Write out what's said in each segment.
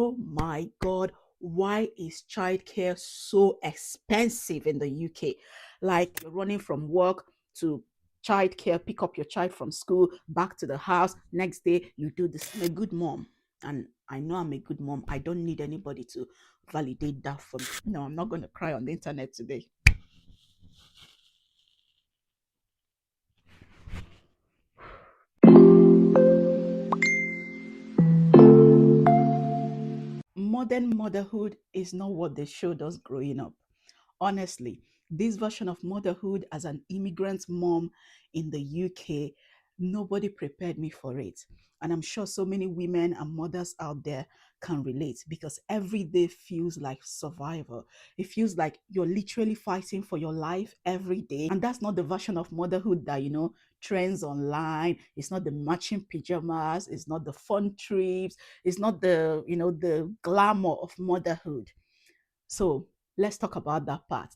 Oh my God, why is childcare so expensive in the UK? Like you're running from work to childcare, pick up your child from school, back to the house. Next day, you do this. I'm a good mom. And I know I'm a good mom. I don't need anybody to validate that for me. No, I'm not going to cry on the internet today. Modern motherhood is not what they showed us growing up. Honestly, this version of motherhood as an immigrant mom in the UK, nobody prepared me for it. And I'm sure so many women and mothers out there can relate because every day feels like survival. It feels like you're literally fighting for your life every day. And that's not the version of motherhood that, trends online. It's not the matching pajamas. It's not the fun trips. It's not the glamour of motherhood. So let's talk about that part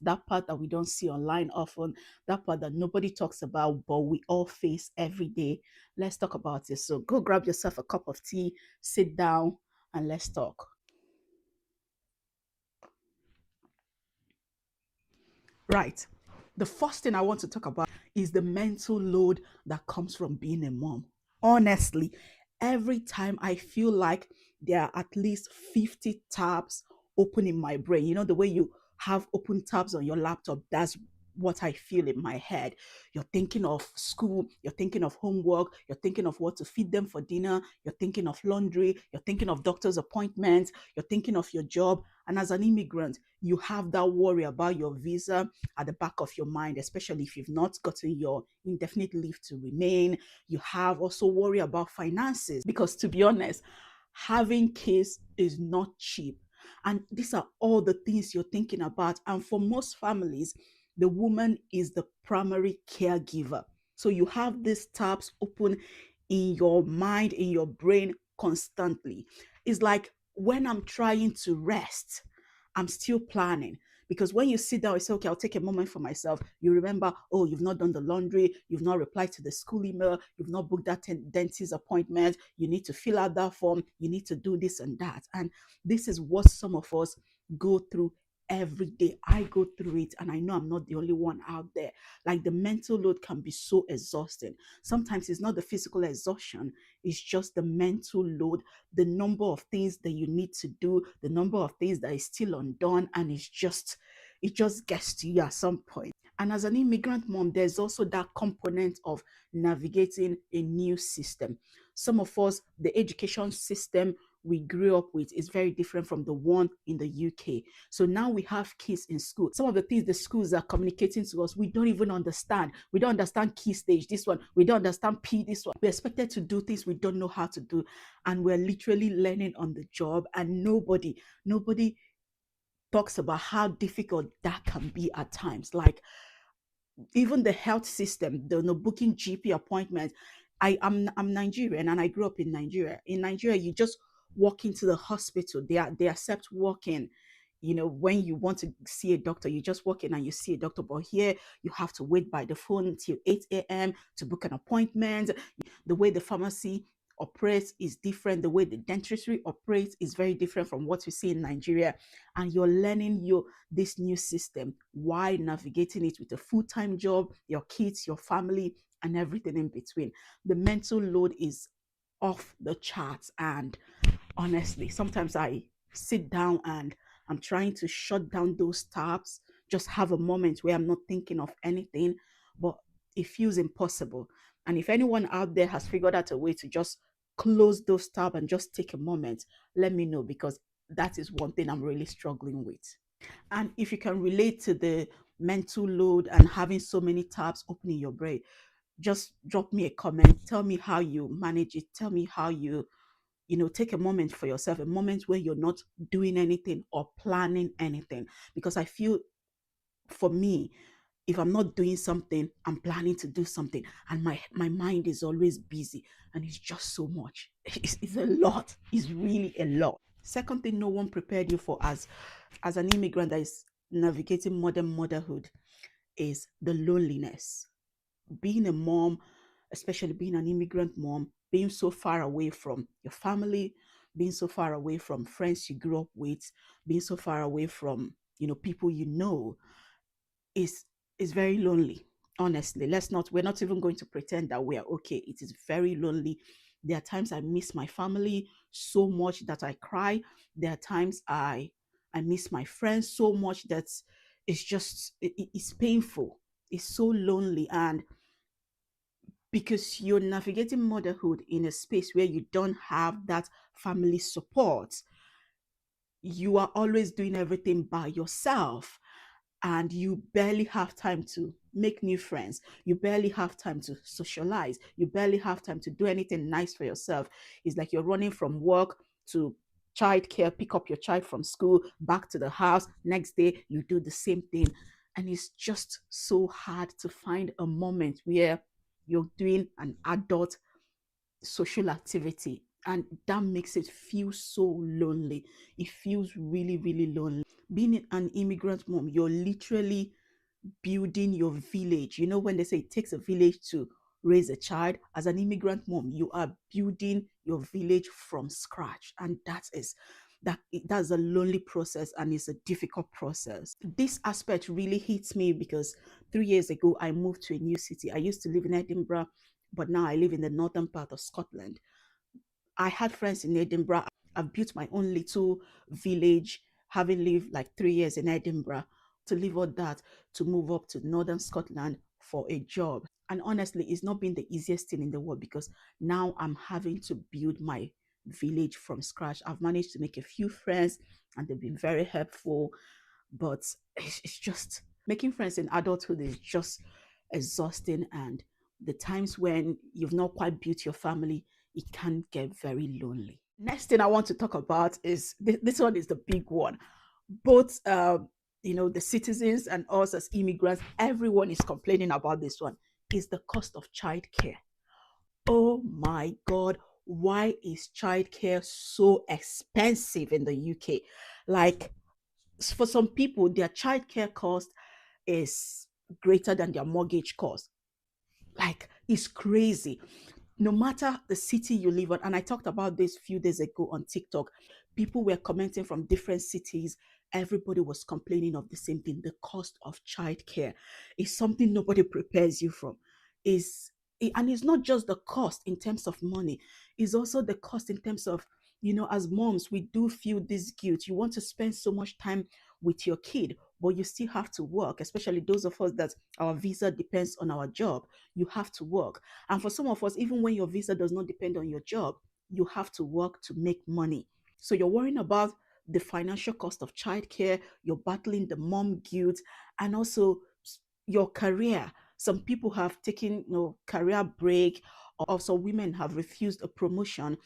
that we don't see online often, that part that nobody talks about, but we all face every day. Let's talk about it. So go grab yourself a cup of tea, sit down, and let's talk. Right. The first thing I want to talk about is the mental load that comes from being a mom. Honestly, every time I feel like there are at least 50 tabs open in my brain, the way you have open tabs on your laptop, that's what I feel in my head. You're thinking of school, you're thinking of homework, you're thinking of what to feed them for dinner, you're thinking of laundry, you're thinking of doctor's appointments, you're thinking of your job. And as an immigrant, you have that worry about your visa at the back of your mind, especially if you've not gotten your indefinite leave to remain. You have also worry about finances because, to be honest, having kids is not cheap. And these are all the things you're thinking about. And for most families, the woman is the primary caregiver. So you have these tabs open in your mind, in your brain constantly. It's like when I'm trying to rest, I'm still planning. Because when you sit down, you say, okay, I'll take a moment for myself. You remember, oh, you've not done the laundry, you've not replied to the school email, you've not booked that dentist appointment, you need to fill out that form, you need to do this and that. And this is what some of us go through every day. I go through it, and I know I'm not the only one out there. Like the mental load can be so exhausting. Sometimes it's not the physical exhaustion, it's just the mental load, the number of things that you need to do, the number of things that is still undone, and it just gets to you at some point. And as an immigrant mom, there's also that component of navigating a new system. Some of us, the education system we grew up with is very different from the one in the UK. So now we have kids in school. Some of the things the schools are communicating to us, we don't even understand. We don't understand key stage, this one. We don't understand P, this one. We're expected to do things we don't know how to do. And we're literally learning on the job. And nobody talks about how difficult that can be at times. Like even the health system, the no booking GP appointments. I'm Nigerian and I grew up in Nigeria. In Nigeria, you just walk into the hospital. They accept walk-in. When you want to see a doctor, you just walk in and you see a doctor. But here, you have to wait by the phone until 8 a.m. to book an appointment. The way the pharmacy operates is different. The way the dentistry operates is very different from what we see in Nigeria. And you're learning this new system while navigating it with a full-time job, your kids, your family, and everything in between. The mental load is off the charts. And honestly, sometimes I sit down and I'm trying to shut down those tabs, just have a moment where I'm not thinking of anything, but it feels impossible. And if anyone out there has figured out a way to just close those tabs and just take a moment, let me know because that is one thing I'm really struggling with. And if you can relate to the mental load and having so many tabs open in your brain, just drop me a comment. Tell me how you manage it. Tell me how you take a moment for yourself, a moment where you're not doing anything or planning anything. Because I feel for me, if I'm not doing something, I'm planning to do something. And my mind is always busy. And it's just so much. It's a lot. It's really a lot. Second thing no one prepared you for as an immigrant that is navigating modern motherhood is the loneliness. Being a mom, especially being an immigrant mom, being so far away from your family, being so far away from friends you grew up with, being so far away from, people is very lonely. Honestly, we're not even going to pretend that we are okay. It is very lonely. There are times I miss my family so much that I cry. There are times I miss my friends so much that it's painful. It's so lonely. And because you're navigating motherhood in a space where you don't have that family support, you are always doing everything by yourself, and you barely have time to make new friends. You barely have time to socialize. You barely have time to do anything nice for yourself. It's like you're running from work to childcare, pick up your child from school, back to the house. Next day, you do the same thing. And it's just so hard to find a moment where you're doing an adult social activity. And that makes it feel so lonely. It feels really, really lonely. Being an immigrant mom, you're literally building your village. You know, when they say it takes a village to raise a child, as an immigrant mom, you are building your village from scratch. And that's a lonely process, and it's a difficult process. This aspect really hits me because 3 years ago I moved to a new city. I used to live in Edinburgh, but now I live in the northern part of Scotland. I had friends in Edinburgh. I've built my own little village, having lived like 3 years in Edinburgh, to leave all that to move up to northern Scotland for a job. And honestly, it's not been the easiest thing in the world because now I'm having to build my village from scratch. I've managed to make a few friends and they've been very helpful, but it's just making friends in adulthood is just exhausting. And the times when you've not quite built your family, it can get very lonely. Next thing I want to talk about is this one is the big one. Both the citizens and us as immigrants, everyone is complaining about this one, is the cost of childcare. Oh my god, why is childcare so expensive in the UK? Like, for some people, their childcare cost is greater than their mortgage cost. Like, it's crazy. No matter the city you live in, and I talked about this a few days ago on TikTok, people were commenting from different cities. Everybody was complaining of the same thing. The cost of childcare is something nobody prepares you from. Is and it's not just the cost in terms of money, it's also the cost in terms of, as moms, we do feel this guilt. You want to spend so much time with your kid, but you still have to work, especially those of us that our visa depends on our job. You have to work. And for some of us, even when your visa does not depend on your job, you have to work to make money. So you're worrying about the financial cost of childcare, you're battling the mom guilt, and also your career. Some people have taken, career break, or some women have refused a promotion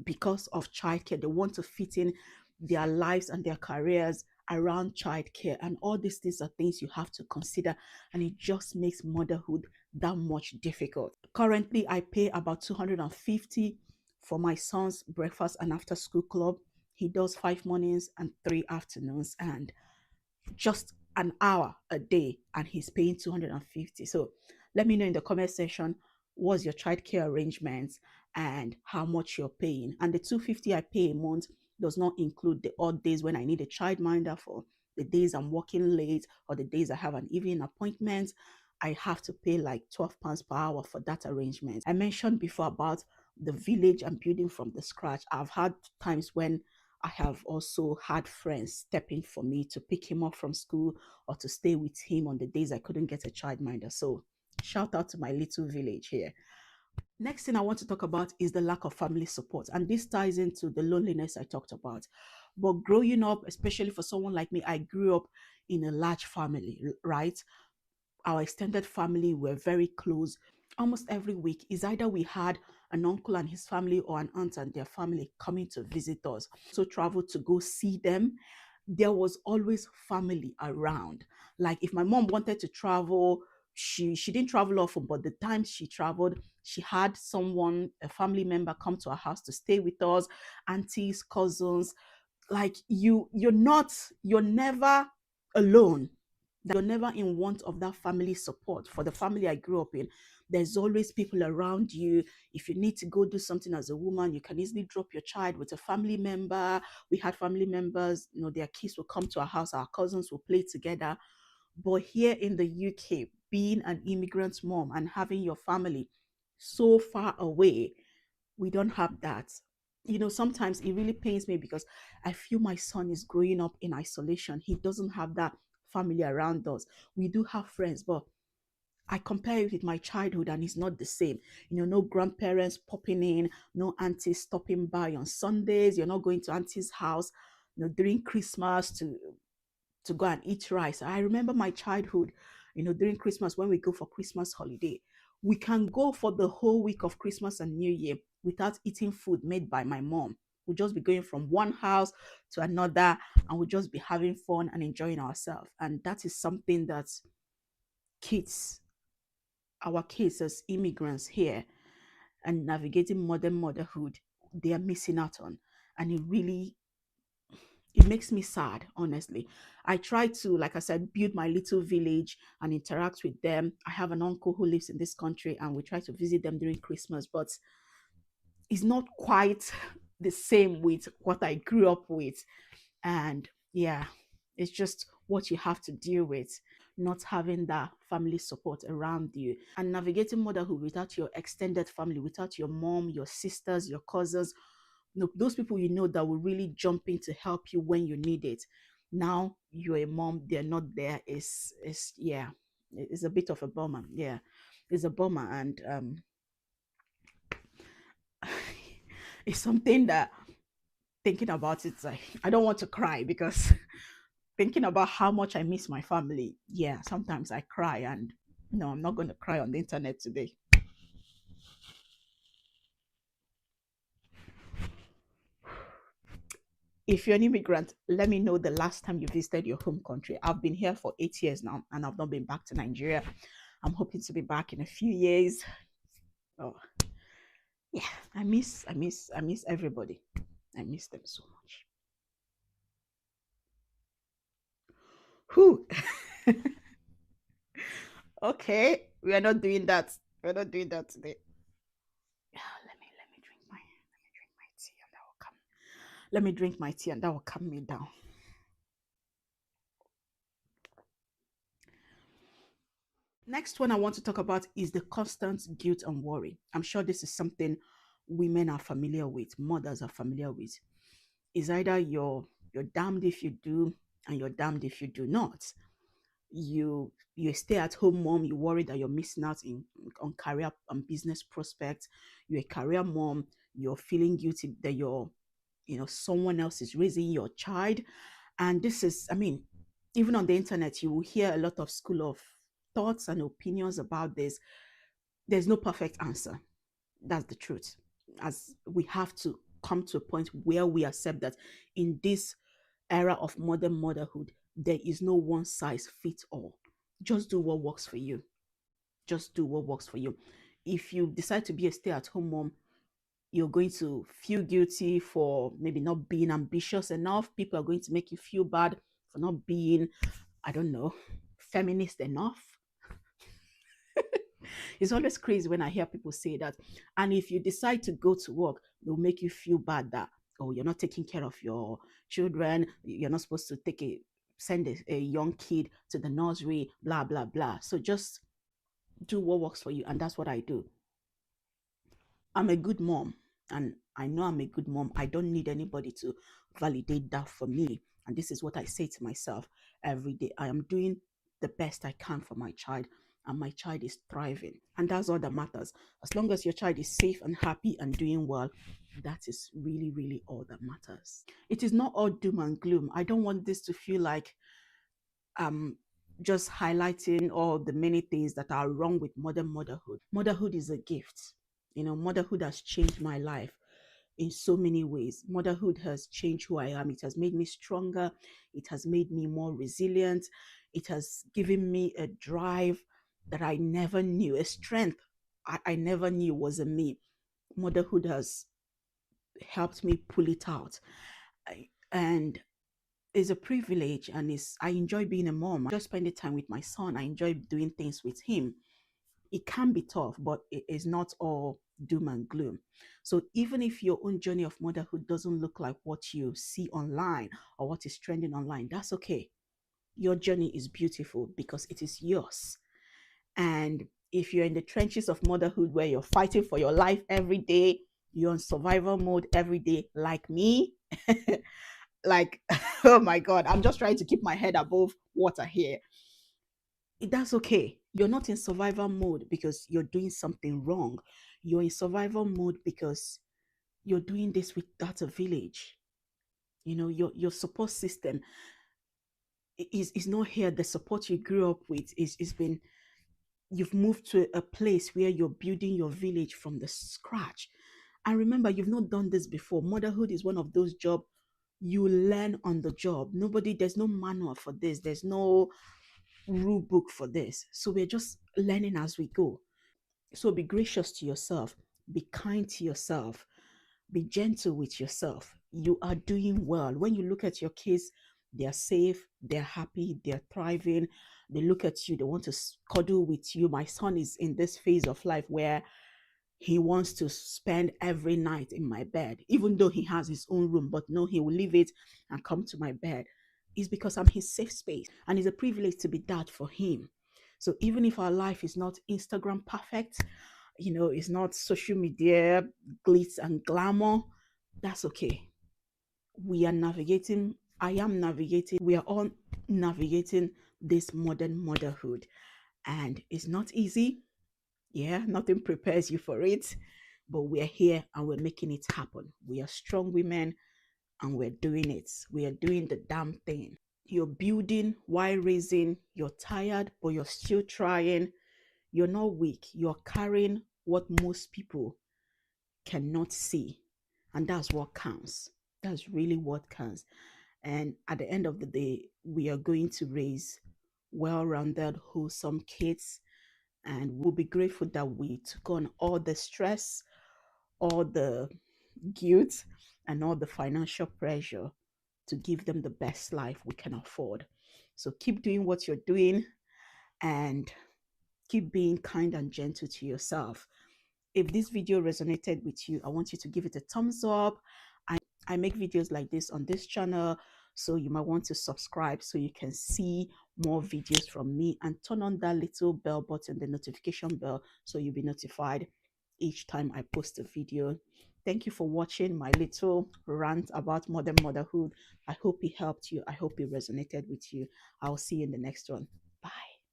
because of childcare. They want to fit in their lives and their careers around childcare. And all these things are things you have to consider. And it just makes motherhood that much difficult. Currently, I pay about 250 for my son's breakfast and after school club. He does 5 mornings and 3 afternoons. And just an hour a day, and he's paying 250. So let me know in the comment section what's your childcare arrangements and how much you're paying. And the 250 I pay a month does not include the odd days when I need a childminder, for the days I'm working late or the days I have an evening appointment. I have to pay like £12 per hour for that arrangement. I mentioned before about the village I'm building from the scratch. I've had times when I have also had friends step in for me to pick him up from school or to stay with him on the days I couldn't get a childminder. So shout out to my little village here. Next thing I want to talk about is the lack of family support. And this ties into the loneliness I talked about. But growing up, especially for someone like me, I grew up in a large family, right? Our extended family were very close. Almost every week is either we had an uncle and his family or an aunt and their family coming to visit us. So traveled to go see them. There was always family around. Like, if my mom wanted to travel, she didn't travel often, but the times she traveled, she had someone, a family member, come to our house to stay with us, aunties, cousins. Like, you're never alone. You're never in want of that family support. For the family I grew up in, there's always people around you. If you need to go do something as a woman, you can easily drop your child with a family member. We had family members, their kids will come to our house, our cousins will play together. But here in the UK, being an immigrant mom and having your family so far away, we don't have that. Sometimes it really pains me because I feel my son is growing up in isolation. He doesn't have that family around us. We do have friends, but I compare it with my childhood and it's not the same. No grandparents popping in, no aunties stopping by on Sundays. You're not going to auntie's house, during Christmas to go and eat rice. I remember my childhood, during Christmas when we go for Christmas holiday. We can go for the whole week of Christmas and New Year without eating food made by my mom. We'll just be going from one house to another and we'll just be having fun and enjoying ourselves. And that is something that kids, our kids as immigrants here and navigating modern motherhood, they are missing out on. And it makes me sad, honestly. I try to, like I said, build my little village and interact with them. I have an uncle who lives in this country and we try to visit them during Christmas, but it's not quite the same with what I grew up with. And yeah, it's just what you have to deal with, not having that family support around you and navigating motherhood without your extended family, without your mom, your sisters, your cousins, those people that will really jump in to help you when you need it. Now you're a mom, they're not there. Is yeah, it's a bit of a bummer. Yeah, it's a bummer, and it's something that thinking about it, I don't want to cry because thinking about how much I miss my family. Yeah, sometimes I cry, and no, I'm not going to cry on the internet today. If you're an immigrant, let me know the last time you visited your home country. I've been here for 8 years now, and I've not been back to Nigeria. I'm hoping to be back in a few years. Oh, yeah, I miss everybody. I miss them so much. Who? Okay, we are not doing that. We're not doing that today. Let me drink my tea, and that will calm. Let me drink my tea, and that will calm me down. Next one I want to talk about is the constant guilt and worry. I'm sure this is something women are familiar with, mothers are familiar with. Is either you're damned if you do and you're damned if you do not. You stay at home mom, you worry that you're missing out on career and business prospects. You're a career mom, you're feeling guilty that someone else is raising your child. And this is, I mean, even on the internet, you will hear a lot of school of thoughts and opinions about this. There's no perfect answer. That's the truth. As we have to come to a point where we accept that in this era of modern motherhood, there is no one size fits all. Just do what works for you. Just do what works for you. If you decide to be a stay at home mom, you're going to feel guilty for maybe not being ambitious enough. People are going to make you feel bad for not being, I don't know, feminist enough. It's always crazy when I hear people say that. And if you decide to go to work, they'll make you feel bad that, oh, you're not taking care of your children. You're not supposed to send a young kid to the nursery, blah, blah, blah. So just do what works for you. And that's what I do. I'm a good mom, and I know I'm a good mom. I don't need anybody to validate that for me. And this is what I say to myself every day. I am doing the best I can for my child, and my child is thriving. And that's all that matters. As long as your child is safe and happy and doing well, that is really, really all that matters. It is not all doom and gloom. I don't want this to feel like um just highlighting all the many things that are wrong with modern motherhood. Motherhood is a gift. Motherhood has changed my life in so many ways. Motherhood has changed who I am. It has made me stronger. It has made me more resilient. It has given me a drive that I never knew, a strength I never knew was in me. Motherhood has helped me pull it out. And is a privilege, and is I enjoy being a mom. I enjoy spending time with my son. I enjoy doing things with him. It can be tough, but it is not all doom and gloom. So even if your own journey of motherhood doesn't look like what you see online or what is trending online, that's okay. Your journey is beautiful because it is yours. And if you're in the trenches of motherhood where you're fighting for your life every day, you're in survival mode every day, like me, like, oh my God, I'm just trying to keep my head above water here. That's okay. You're not in survival mode because you're doing something wrong. You're in survival mode because you're doing this without a village. You know, your support system is not here. The support you grew up with is been you've moved to a place where you're building your village from the scratch. And remember, you've not done this before. Motherhood is one of those jobs you learn on the job. There's no manual for this. There's no rule book for this. So we're just learning as we go. So be gracious to yourself, be kind to yourself, be gentle with yourself. You are doing well. When you look at your kids, they're safe, they're happy, they're thriving. They look at you, they want to cuddle with you. My son is in this phase of life where he wants to spend every night in my bed, even though he has his own room, but no, he will leave it and come to my bed. It's because I'm his safe space, and it's a privilege to be that for him. So even if our life is not Instagram perfect, it's not social media glitz and glamour, that's okay. We are navigating, I am navigating, we are all navigating this modern motherhood. And it's not easy. Yeah, nothing prepares you for it, but we're here and we're making it happen. We are strong women and we're doing it. We are doing the damn thing. You're building while raising, you're tired, but you're still trying. You're not weak. You're carrying what most people cannot see. And that's what counts. That's really what counts. And at the end of the day, we are going to raise well rounded, wholesome kids. And we'll be grateful that we took on all the stress, all the guilt, and all the financial pressure to give them the best life we can afford. So keep doing what you're doing and keep being kind and gentle to yourself. If this video resonated with you, I want you to give it a thumbs up. I make videos like this on this channel, so you might want to subscribe so you can see more videos from me, and turn on that little bell button, the notification bell, so you'll be notified each time I post a video. Thank you for watching my little rant about modern motherhood. I hope it helped you. I hope it resonated with you. I'll see you in the next one. Bye.